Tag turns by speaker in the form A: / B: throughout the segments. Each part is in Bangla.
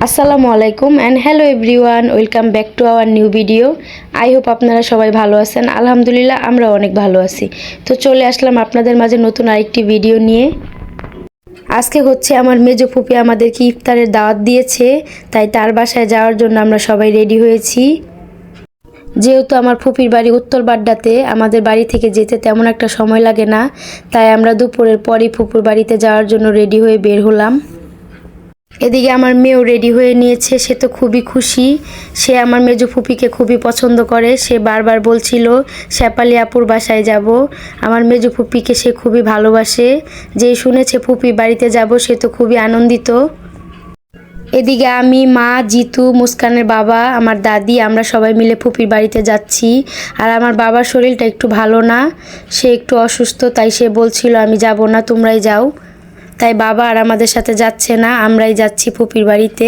A: আসসালামু আলাইকুম and hello everyone, welcome back to our new video. I hope আপনারা সবাই ভালো আছেন। আলহামদুলিল্লাহ আমরা অনেক ভালো আছি। তো চলে আসলাম আপনাদের মাঝে নতুন আরেকটি ভিডিও নিয়ে। আজকে হচ্ছে আমার মেজো ফুপি আমাদেরকে ইফতারের দাওয়াত দিয়েছে, তাই তার বাসায় যাওয়ার জন্য আমরা সবাই রেডি হয়েছি। যেহেতু আমার ফুপির বাড়ি উত্তর বাড্ডাতে, আমাদের বাড়ি থেকে যেতে তেমন একটা সময় লাগে না, তাই আমরা দুপুরের পরই ফুপুর বাড়িতে যাওয়ার জন্য রেডি হয়ে বের হলাম। এদিকে আমার মেয়েও রেডি হয়ে নিয়েছে, সে তো খুবই খুশি। সে আমার মেজো ফুপিকে খুবই পছন্দ করে। সে বারবার বলছিল শেফালি আপুর বাসায় যাব। আমার মেজো ফুপিকে সে খুবই ভালোবাসে। যেই শুনেছে ফুপি বাড়িতে যাব সে তো খুবই আনন্দিত। এদিকে আমি, মা, জিতু, মুস্কানের বাবা, আমার দাদি, আমরা সবাই মিলে ফুপির বাড়িতে যাচ্ছি। আর আমার বাবার শরীরটা একটু ভালো না, সে একটু অসুস্থ, তাই সে বলছিল আমি যাব না, তোমরাই যাও। তাই বাবা আর আমাদের সাথে যাচ্ছে না, আমরাই যাচ্ছি ফুপির বাড়িতে।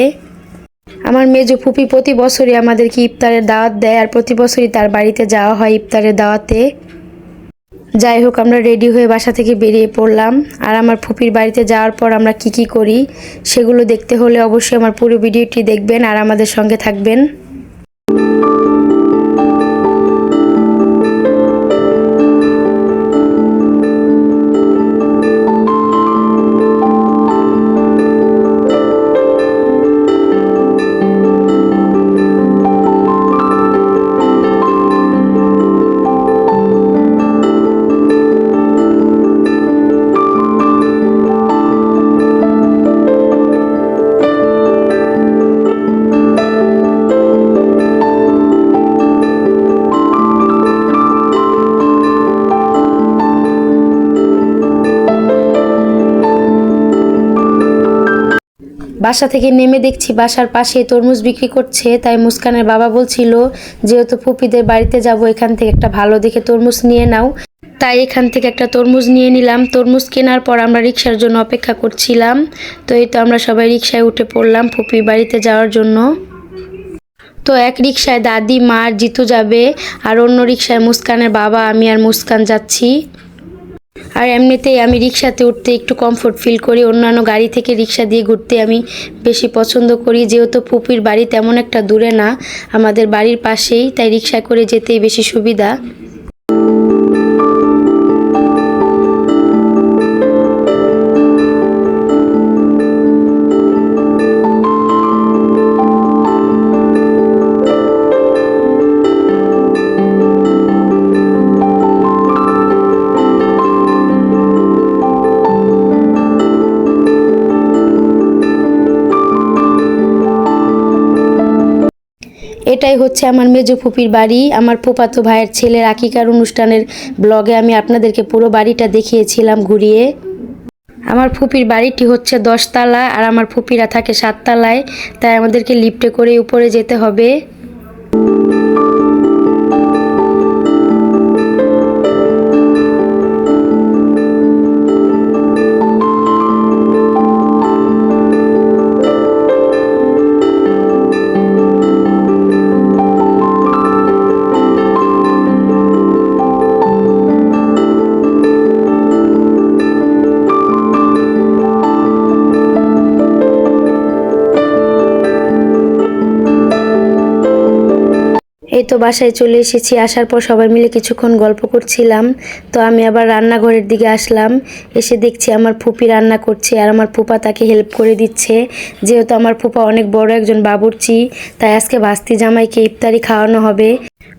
A: আমার মেজো ফুপি প্রতি বছরই আমাদেরকে ইফতারের দাওয়াত দেয়, আর প্রতি বছরই তার বাড়িতে যাওয়া হয় ইফতারের দাওয়াতে। যাই হোক, আমরা রেডি হয়ে বাসা থেকে বেরিয়ে পড়লাম। আর আমার ফুপির বাড়িতে যাওয়ার পর আমরা কি করি সেগুলো দেখতে হলে অবশ্যই আমার পুরো ভিডিওটি দেখবেন আর আমাদের সঙ্গে থাকবেন। বাসা থেকে নেমে দেখছি বাসার পাশে তরমুজ বিক্রি করছে, তাই মুস্কানের বাবা বলছিল যেহেতু ফুপিদের বাড়িতে যাব এখান থেকে একটা ভালো দেখে তরমুজ নিয়ে নাও। তাই এখান থেকে একটা তরমুজ নিয়ে নিলাম। তরমুজ কেনার পর আমরা রিক্সার জন্য অপেক্ষা করছিলাম। তো এই তো আমরা সবাই রিক্সায় উঠে পড়লাম ফুপির বাড়িতে যাওয়ার জন্য। তো এক রিক্সায় দাদি, মা আর জিতু যাবে, আর অন্য রিক্সায় মুস্কানের বাবা, আমি আর মুস্কান যাচ্ছি। আর এমনিতেই আমি রিক্সাতে উঠতে একটু কমফোর্ট ফিল করি, অন্যান্য গাড়ি থেকে রিক্সা দিয়ে ঘুরতে আমি বেশি পছন্দ করি। যেহেতু ফুপির বাড়ি তেমন একটা দূরে না, আমাদের বাড়ির পাশেই, তাই রিক্সা করে যেতেই বেশি সুবিধা। এটাই হচ্ছে আমার মেজো ফুপির বাড়ি। আমার ফুপাতো ভাইয়ের ছেলের আকিকার অনুষ্ঠানের ব্লগে আমি আপনাদেরকে পুরো বাড়িটা দেখিয়েছিলাম ঘুরিয়ে। আমার ফুপির বাড়িটি হচ্ছে 10 তলা, আর আমার ফুপিরা থাকে 7 তলায়, তাই আমাদেরকে লিফটে করে উপরে যেতে হবে। এই তো বাসায় চলে এসেছি। আসার পর সবাই মিলে কিছুক্ষণ গল্প করছিলাম। তো আমি আবার রান্নাঘরের দিকে আসলাম। এসে দেখছি আমার ফুপি রান্না করছে, আর আমার ফুপা তাকে হেল্প করে দিচ্ছে। যেহেতু আমার ফুপা অনেক বড় একজন বাবুর্চি, তাই আজকে বাস্তি জামাইকে ইফতারি খাওয়ানো হবে।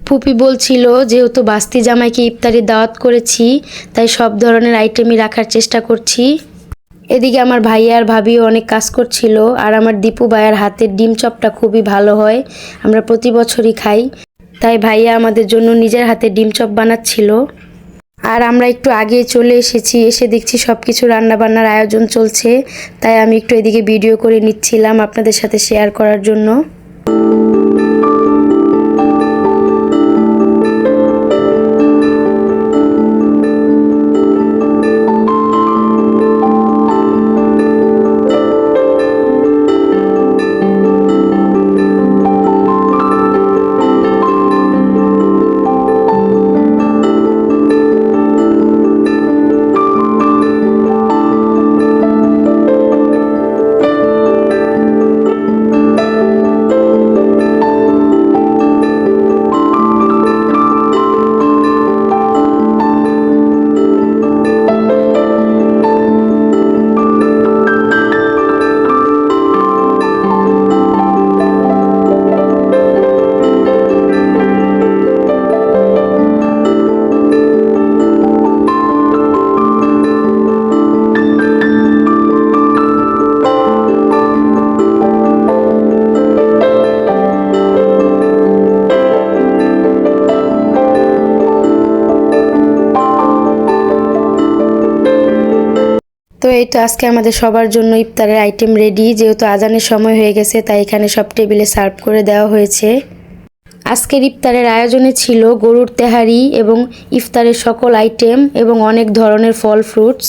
A: ফুপি বলছিল যেহেতু বাস্তি জামাইকে ইফতারি দাওয়াত করেছি, তাই সব ধরনের আইটেমই রাখার চেষ্টা করছি। এদিকে আমার ভাইয়া আর ভাবিও অনেক কাজ করছিল। আর আমার দীপু ভাইয়ার হাতের ডিম চপটা খুবই ভালো হয়, আমরা প্রতি বছরই খাই। তাই ভাইয়া আমাদের জন্য নিজের হাতে ডিম চপ বানাচ্ছিল। আর আমরা একটু আগে চলে এসেছি, এসে দেখছি সব কিছু রান্নাবান্নার আয়োজন চলছে। তাই আমি একটু এদিকে ভিডিও করে নিচ্ছিলাম আপনাদের সাথে শেয়ার করার জন্য। এই তো আজকে আমাদের সবার জন্য ইফতারের আইটেম রেডি। যেহেতু আজানের সময় হয়ে গেছে তাই এখানে সব টেবিলে সার্ভ করে দেওয়া হয়েছে। আজকের ইফতারের আয়োজনে ছিল গরুর তেহারি এবং ইফতারের সকল আইটেম এবং অনেক ধরনের ফল ফ্রুটস।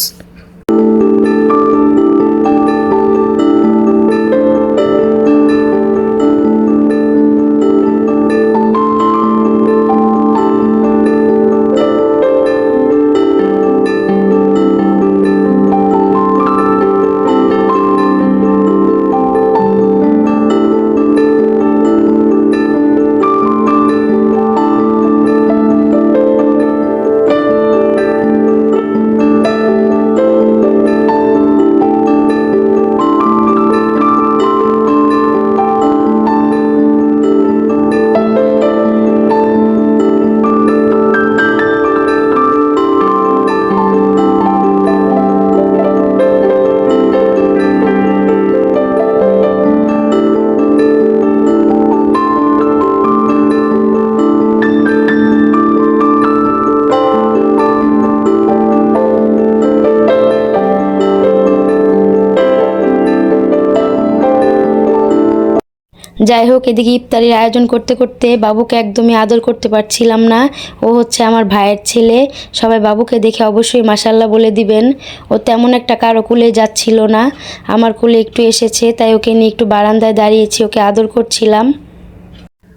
A: যাই হোক, এদিকে ইফতারির আয়োজন করতে করতে বাবুকে একদমই আদর করতে পারছিলাম না। ও হচ্ছে আমার ভাইয়ের ছেলে। সবাই বাবুকে দেখে অবশ্যই মাশাল্লাহ বলে দিবেন। ও তেমন একটা কারো কুলে যাচ্ছিল না, আমার কুলে একটু এসেছে, তাই ওকে নিয়ে একটু বারান্দায় দাঁড়িয়েছি, ওকে আদর করছিলাম।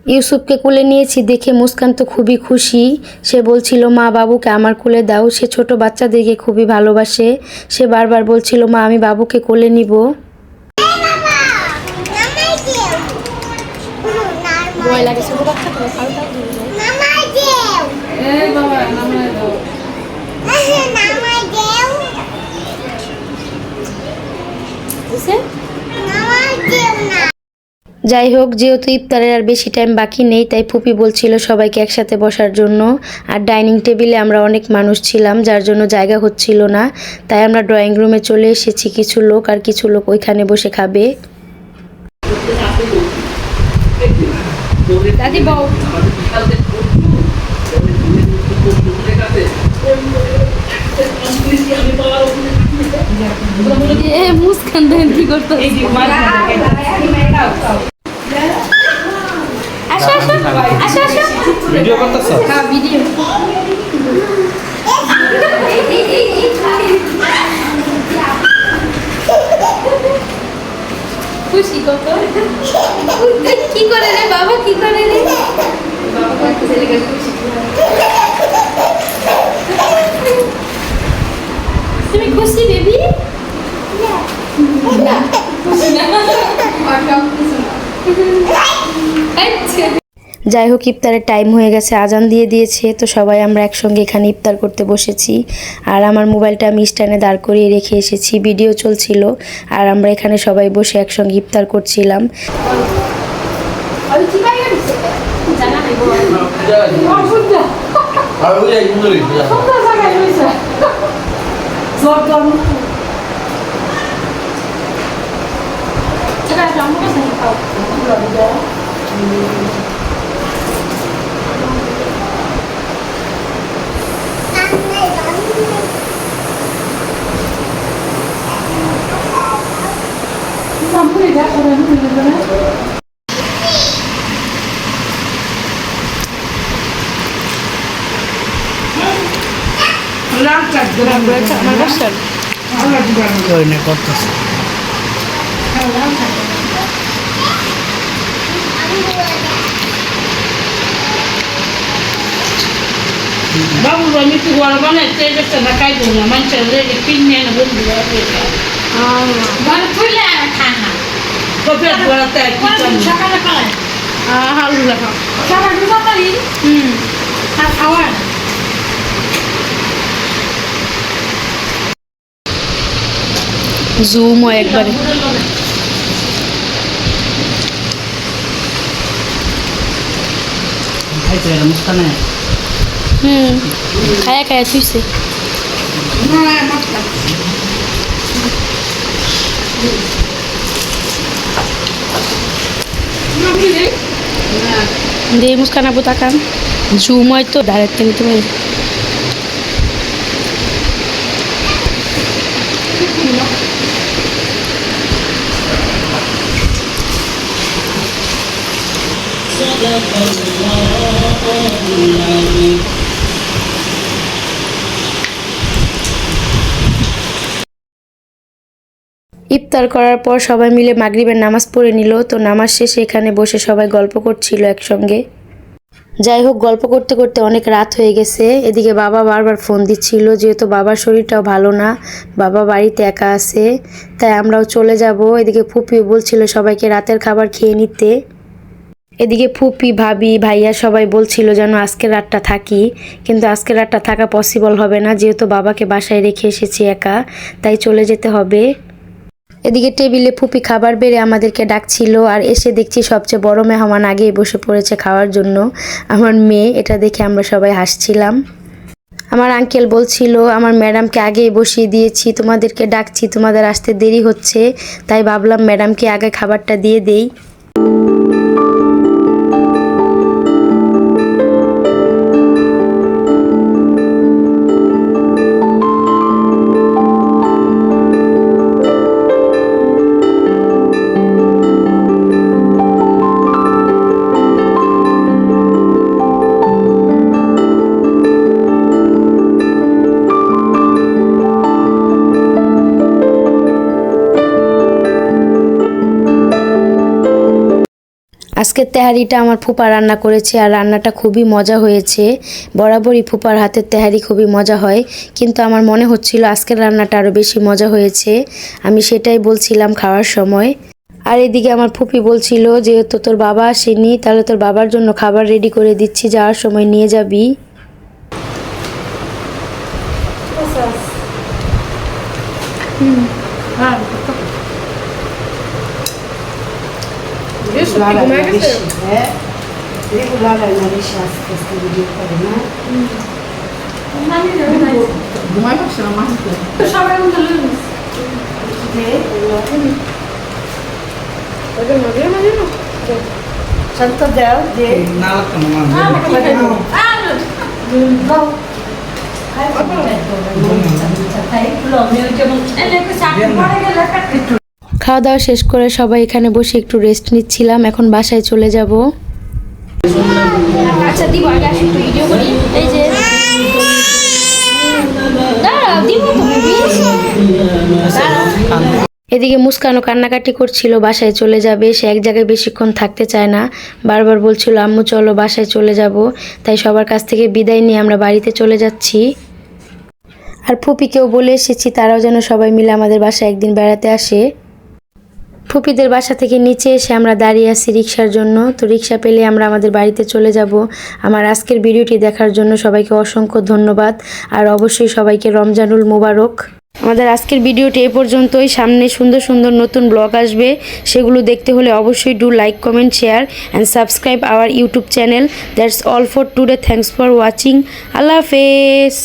A: ইউসুফকে কুলে নিয়েছি দেখে মুস্কান তো খুবই খুশি। সে বলছিল, মা বাবুকে আমার কোলে দাও। সে ছোট বাচ্চাদেরকে খুবই ভালোবাসে। সে বারবার বলছিল, মা আমি বাবুকে কোলে নিব। ভয় লাগে ছোট বাচ্চা তো খালটাও দিয়ে যায়। নামাই দেও এই বাবা নামাই দাও নামাই দেও বুঝছে নামাই দেও না। যাই হোক, যেহেতু ইফতারের আর বেশি টাইম বাকি নেই তাই ফুপি বলছিল সবাইকে একসাথে বসার জন্য। আর ডাইনিং টেবিলে আমরা অনেক মানুষ ছিলাম, যার জন্য জায়গা হচ্ছিল না, তাই আমরা ড্রয়িং রুমে চলে এসেছি। কিছু লোক আর কিছু লোক ওইখানে বসে খাবে। দাদি বউ মুস্কান দেন কি করতে আসো আসো আসো আসো ভিডিও করতেছ? হ্যাঁ ভিডিও। খুশি কত কি করে রে বাবা, কি করে রে বাবা, ছেলেকে খুশি। তুমি খুশি বেবি? না খুশি না। যাই হোক, ইফতারের টাইম হয়ে গেছে, আজান দিয়ে দিয়েছে। তো সবাই আমরা একসঙ্গে এখানে ইফতার করতে বসেছি। আর আমার মোবাইলটা আমি স্ট্যান্ডে দাঁড় করিয়ে রেখে এসেছি, ভিডিও চলছিল। আর আমরা এখানে সবাই বসে একসঙ্গে ইফতার করছিলাম।
B: Babu আমি তো বড় বানাইতে গেছে না খাইবো না মানুষের রেডি কিনে না বন্ধু মানে ফুলে খানা কবে বড়তে কি সকালে খায় হালু লাগা সারা দুটা পারি আর খাওয়া
A: জুম হয় একবারে।
B: খাইতে মুস্কানে
A: খায়া খায়া থুইছে। দে মুস্কান আবু তাকান, জুম হয় তো ডাইরেক্ট নিতে পারি। ইফতার করার পর সবাই মিলে মাগরিবের নামাজ পড়ে নিল। তো নামাজ শেষে এখানে বসে সবাই গল্প করছিল একসঙ্গে। যাই হোক, গল্প করতে করতে অনেক রাত হয়ে গেছে। এদিকে বাবা বারবার ফোন দিচ্ছিল, যেহেতু বাবার শরীরটাও ভালো না, বাবা বাড়িতে একা আছে, তাই আমরাও চলে যাব। এদিকে ফুপিও বলছিল সবাইকে রাতের খাবার খেয়ে নিতে। এদিকে ফুপি, ভাবি, ভাইয়া সবাই বলছিল যেন আজকের রাতটা থাকি, কিন্তু আজকের রাতটা থাকা পসিবল হবে না, যেহেতু বাবাকে বাসায় রেখে এসেছি একা, তাই চলে যেতে হবে। এদিকে টেবিলে ফুপি খাবার বেড়ে আমাদেরকে ডাকছিল, আর এসে দেখছি সবচেয়ে বড় মেহমান আগেই বসে পড়েছে খাওয়ার জন্য, আমার মেয়ে। এটা দেখে আমরা সবাই হাসছিলাম। আমার আঙ্কেল বলছিল আমার ম্যাডামকে আগেই বসিয়ে দিয়েছি, তোমাদেরকে ডাকছি, তোমাদের আসতে দেরি হচ্ছে, তাই ভাবলাম ম্যাডামকে আগে খাবারটা দিয়ে দেই। আজকের তেহারিটা আমার ফুপা রান্না করেছে, আর রান্নাটা খুবই মজা হয়েছে। বরাবরই ফুপার হাতের তেহারি খুবই মজা হয়, কিন্তু আমার মনে হচ্ছিল আজকের রান্নাটা আরও বেশি মজা হয়েছে। আমি সেটাই বলছিলাম খাওয়ার সময়। আর এদিকে আমার ফুপি বলছিল যেহেতু তোর বাবা আসেনি, তাহলে তোর বাবার জন্য খাবার রেডি করে দিচ্ছি, যাওয়ার সময় নিয়ে যাবি। খাওয়া দাওয়া শেষ করে সবাই এখানে বসে একটু রেস্ট নিচ্ছিলাম। এখন বাসায় চলে যাব। আচ্ছা দিব, আগে আসি একটু ভিডিও করি। এই যে দাঁড়াও, দিব তো বেবি। এদিকে মুস্কানও কান্নাকাটি করছিল, বাসায় চলে যাবে। সে এক জায়গায় বেশিক্ষণ থাকতে চায় না, বারবার বলছিল আম্মু চলো বাসায় চলে যাব। তাই সবার কাছ থেকে বিদায় নিয়ে আমরা বাড়িতে চলে যাচ্ছি। আর ফুপিকেও বলে এসেছি তারাও যেন সবাই মিলে আমাদের বাসায় একদিন বেড়াতে আসে। ফুপিদের বাসা থেকে নিচে এসে আমরা দাঁড়িয়ে আছি রিক্সার জন্য। তো রিক্সা পেলে আমরা আমাদের বাড়িতে চলে যাব। আমার আজকের ভিডিওটি দেখার জন্য সবাইকে অসংখ্য ধন্যবাদ, আর অবশ্যই সবাইকে রমজানুল মোবারক। আমাদের আজকের ভিডিওটি এই পর্যন্তই। সামনে সুন্দর সুন্দর নতুন ব্লগ আসবে, সেগুলো দেখতে হলে অবশ্যই do like, comment, share and subscribe our YouTube channel. That's all for today. Thanks for watching. আল্লাহ হাফেজ।